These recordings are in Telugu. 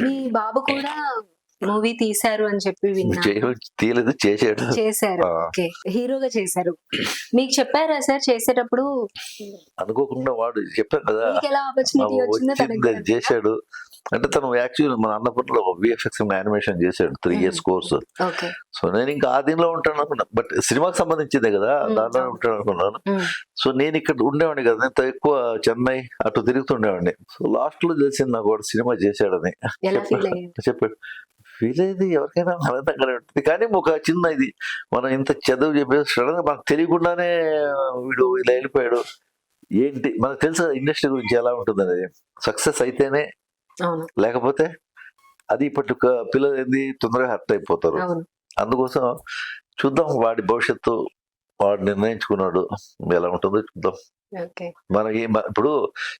మీ బాబు కూడా మూవీ తీశారు అని చెప్పి విన్నా. తీయలేదు, చేశాడు. చేశారు. ఓకే, హీరోగా చేశారు. మీకు చెప్పారా సార్ చేసేటప్పుడు? అనుకోకుండా వాడు చెప్పాను కదా, మీకు ఎలా ఆపర్చునిటీ వచ్చిందో తనకి చేశాడు. అంటే తను యాక్చువల్లీ మన అన్నపూర్ణలో విఎఫ్ఎక్స్ యానిమేషన్ చేశాడు 3 years కోర్స్. ఓకే. సో నేను ఇంకా ఆ దీనిలో ఉంటాను అనుకున్నా, బట్ సినిమాకి సంబంధించిందే కదా, దాంట్లో ఉంటాను అనుకున్నాను. సో నేను ఇక్కడ ఉండేవాడిని కదా, నేను ఎక్కువ చెన్నై అటు తిరుగుతుండేవాడిని. సో లాస్ట్ లో తెలిసింది నాకు వాడు సినిమా చేశాడని. చెప్పాడు. ఫీల్ అయ్యేది ఎవరికైనా ఆనందంగానే ఉంటుంది, కానీ ఒక చిన్న ఇది మనం ఇంత చదువు చెప్పేసి సడన్ గా మనకు తెలియకుండానే వీడు ఇలా వెళ్ళిపోయాడు. ఏంటి మనకు తెలుసు ఇండస్ట్రీ గురించి ఎలా ఉంటుంది అనేది, సక్సెస్ అయితేనే, లేకపోతే అది ఇప్పటి పిల్లలు ఏంది తొందరగా హర్ట్ అయిపోతారు. అందుకోసం చూద్దాం, వాడి భవిష్యత్తు వాడు నిర్ణయించుకున్నాడు, ఎలా ఉంటుందో చూద్దాం. మనకి ఇప్పుడు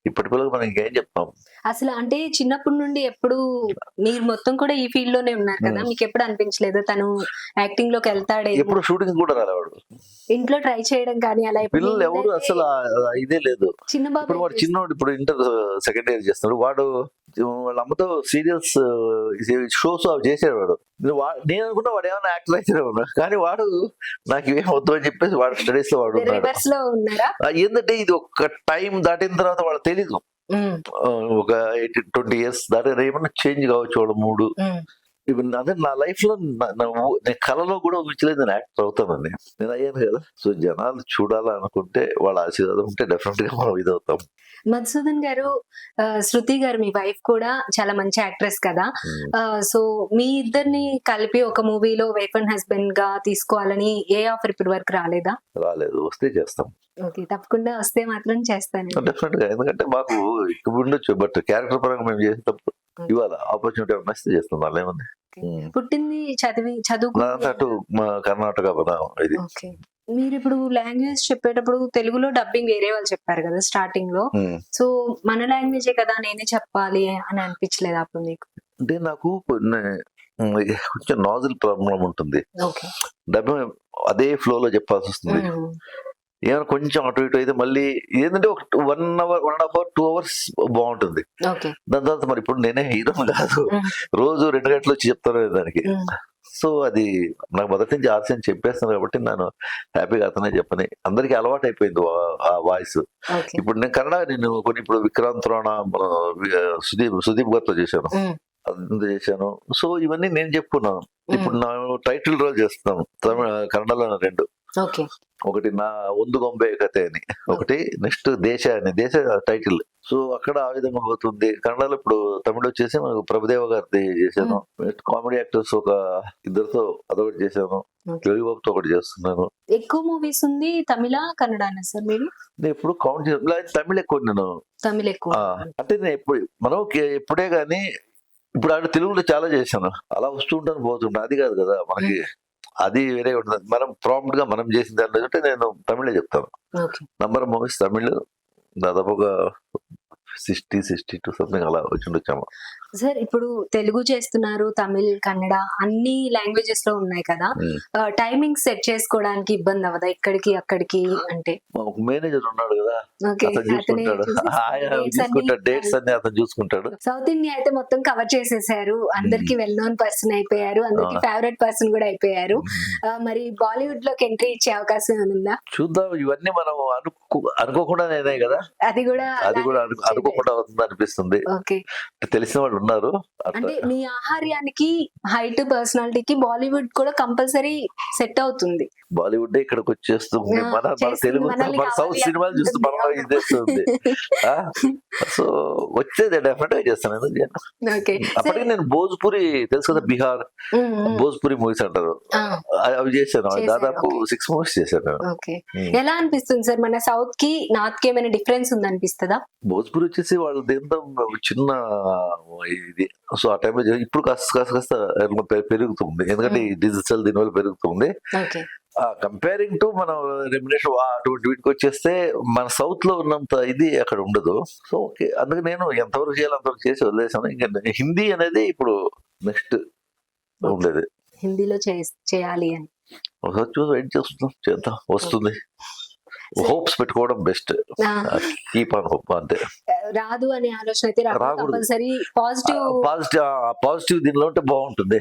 ఇప్పటి పిల్లలకు మనం ఇంకేం చెప్తాం అసలు. అంటే చిన్నప్పటి నుండి ఎప్పుడు మీరు మొత్తం కూడా ఈ ఫీల్డ్ లోనే ఉన్నారు కదా, మీకు ఎప్పుడు అనిపించలేదు తను యాక్టింగ్ లోకి వెళ్తాడే? ఎప్పుడు షూటింగ్ కూడా రాలేవాడు, ఇంట్లో ట్రై చేయడం కానీ అలా పిల్లలు ఎవరు అసలు ఇదే లేదు. చిన్న బాబు ఇప్పుడు వాడు చిన్నవాడు, ఇప్పుడు ఇంటర్ సెకండ్ ఇయర్ చేస్తున్నాడు. వాడు వాళ్ళ అమ్మతో సీరియల్స్ షోస్ అవి చేసాడు వాడు. నేను అనుకున్నా వాడు ఏమైనా యాక్టర్ అయితే, కానీ వాడు నాకు ఇవేం వద్దు అని చెప్పేసి వాడు స్టడీస్ లో వాడు ఏంటంటే ఇది ఒక టైం దాటిన తర్వాత వాడు తెలీదు. ఒక 20 years దాటి ఏమన్నా చేంజ్ కావచ్చు వాడు మూడు. అదే నా లైఫ్ లో నేను కళలో కూడా ఊహించలేదు నేను యాక్టర్ అవుతానని. నేను అయ్యాను కదా. సో జనాలు చూడాలనుకుంటే వాళ్ళ ఆశీర్వాదం ఉంటే డెఫినెట్ గా మనం ఇదవుతాం. మధుసూదన్ గారు, శృతి గారు మీ వైఫ్ కూడా చాలా మంచి యాక్ట్రెస్ కదా. సో మీ ఇద్దరిని కలిపి ఒక మూవీలో వైఫ్ అండ్ హస్బెండ్ గా తీసుకోవాలని ఏ ఆఫర్ ఇప్పటి వరకు రాలేదా? రాలేదు, వస్తే చేస్తాం. ఓకే, తప్పకుండా వస్తే మాత్రం చేస్తాను డెఫినెట్ గా. ఎందుకంటే మాకు ఎక్కువ ఉండొచ్చు, బట్ క్యారెక్టర్ పరంగా మేము చేసేటప్పుడు ఇవాళ ఆపర్చునిటీ మస్తు చేస్తాం. వాళ్ళు ఏముంది, పుట్టింది చదువు అటు కర్ణాటక ఇది. మీరు ఇప్పుడు లాంగ్వేజ్ చెప్పేటప్పుడు తెలుగులో డబ్బింగ్ వేరే వాళ్ళు చెప్పారు కదా స్టార్టింగ్ లో, సో మన లాంగ్వేజే కదా నేనే చెప్పాలి అని అనిపించలేదు అప్పుడు మీకు? అంటే నాకు కొంచెం నాజిల్ ప్రాబ్లం ఉంటుంది, డబ్బింగ్ అదే ఫ్లో లో చెప్పాల్సి వస్తుంది. ఏమైనా కొంచెం అటు ఇటు అయితే మళ్ళీ ఏంటంటే ఒక 1 hour 1.5 hour 2 hours బాగుంటుంది. దాని తర్వాత మరి ఇప్పుడు నేనే హీరో కాదు, రోజు 2 గంటలు వచ్చి చెప్తాను దానికి. సో అది నాకు మొదటి నుంచి ఆశయం చెప్పేస్తాను కాబట్టి నేను హ్యాపీగా అతనే చెప్పని అందరికి అలవాటు అయిపోయింది ఆ వాయిస్. ఇప్పుడు నేను కన్నడ కొన్ని ఇప్పుడు విక్రాంత్ రాణా, సుదీప్ గారితో చేశాను, చేశాను. సో ఇవన్నీ నేను చెప్పుకున్నాను. ఇప్పుడు నా టైటిల్ రోల్ చేస్తున్నాను కన్నడలో 2. ఒకటి నా ఒందు గొంబే కథ అని, ఒకటి నెక్స్ట్ దేశ అని, దేశ టైటిల్. సో అక్కడ ఆ విధంగా పోతుంది. కన్నడలో ఇప్పుడు తమిళ వచ్చేసి మనకు ప్రభుదేవ గారిది చేశాను. కామెడీ యాక్టర్స్ ఒక 2 అదొకటి చేశాను. బాబుతో ఒకటి చేస్తున్నాను. ఎక్కువ మూవీస్ ఉంది తమిళ కన్నడ సార్ మీరు? నేను ఎప్పుడు కౌంట్ చేయాలి, తమిళ ఎక్కువ. నేను తమిళ ఎక్కువ అంటే నేను ఎప్పుడు మనం ఎప్పుడే గానీ ఇప్పుడు ఆడ తెలుగులో చాలా చేశాను. అలా వస్తూ ఉంటాను పోతుంటాను, అది కాదు కదా మనకి, అది వేరే ఉంటుంది. మనం ప్రాంప్ట్ గా మనం చేసిన దాంట్లో అంటే నేను తమిళే చెప్తాను. నంబర్ ఆఫ్ మూవీస్ తమిళ్ దాదాపుగా 60-62 సంథింగ్ అలా వచ్చాము. సార్ ఇప్పుడు తెలుగు చేస్తున్నారు, తమిళ్, కన్నడ అన్ని లాంగ్వేజెస్ లో ఉన్నాయి కదా, టైమింగ్ సెట్ చేసుకోవడానికి ఇబ్బంది అవ్వదా ఇక్కడికి అక్కడికి? అంటే మేనేజర్ ఉన్నాడు కదా, డేట్స్ అన్ని అతను చూసుకుంటాడు. సౌత్ ఇండియా అయితే మొత్తం కవర్ చేసేసారు, అందరికి వెల్ నోన్ పర్సన్ అయిపోయారు, అందరికి ఫేవరెట్ పర్సన్ కూడా అయిపోయారు. మరి బాలీవుడ్ లోకి ఎంట్రీ ఇచ్చే అవకాశం ఉందా? చూద్దాం. ఇవన్నీ మనం అనుకోకుండా నేనే కదా, అది కూడా అనుకోకుండా అవుతుంది అనిపిస్తుంది. తెలిసిన వాళ్ళు ఉన్నారు. అంటే మీ ఆహార్యానికి, హైట్, పర్సనాలిటీకి బాలీవుడ్ కూడా కంపల్సరీ సెట్ అవుతుంది. బాలీవుడ్ ఇక్కడికి వచ్చేస్తుంది, మన తెలుగు మన సౌత్ సినిమాలు చూస్తూ మనం ఇది చేస్తుంది. సో వచ్చేది డెఫినెట్ గా చేస్తాను. అప్పటికి నేను భోజ్పురి తెలుసు కదా, బీహార్ భోజ్పురి మూవీస్ అంటారు, అవి చేశాను. దాదాపు 6 movies చేశాను. ఎలా అనిపిస్తుంది సార్, మన సౌత్ కి నార్త్ కి ఏమైనా డిఫరెన్స్ ఉంది అనిపిస్తుందా? భోజ్పురి వచ్చేసి వాళ్ళు దేంతో చిన్న ఇది. సో ఆ టైంలో ఇప్పుడు కాస్త పెరుగుతుంది, ఎందుకంటే డిజిటల్ దీనివల్ల పెరుగుతుంది. కంపేరింగ్ టు మనం రెమ్యునరేషన్ అటువంటి వీటికి వచ్చేస్తే మన సౌత్ లో ఉన్నంత ఇది అక్కడ ఉండదు. సో ఓకే, అందుకే నేను ఎంతవరకు చేయాలి అంతవరకు చేసి వదిలేసాను. ఇంకా హిందీ అనేది ఇప్పుడు నెక్స్ట్ ఉండేది, హిందీలో చేయాలి అని ఒకసారి చూసి వెయిట్ చేస్తున్నాం, చేద్దాం, వస్తుంది. హోప్స్ పెట్టుకోవడం బెస్ట్. కీప్ ఆన్ హోప్ అంతే. రాదు అనే ఆలోచన అయితే రాకూడదు. కంపల్సరీ పాజిటివ్ పాజిటివ్ దీనిలో ఉంటే బాగుంటుంది.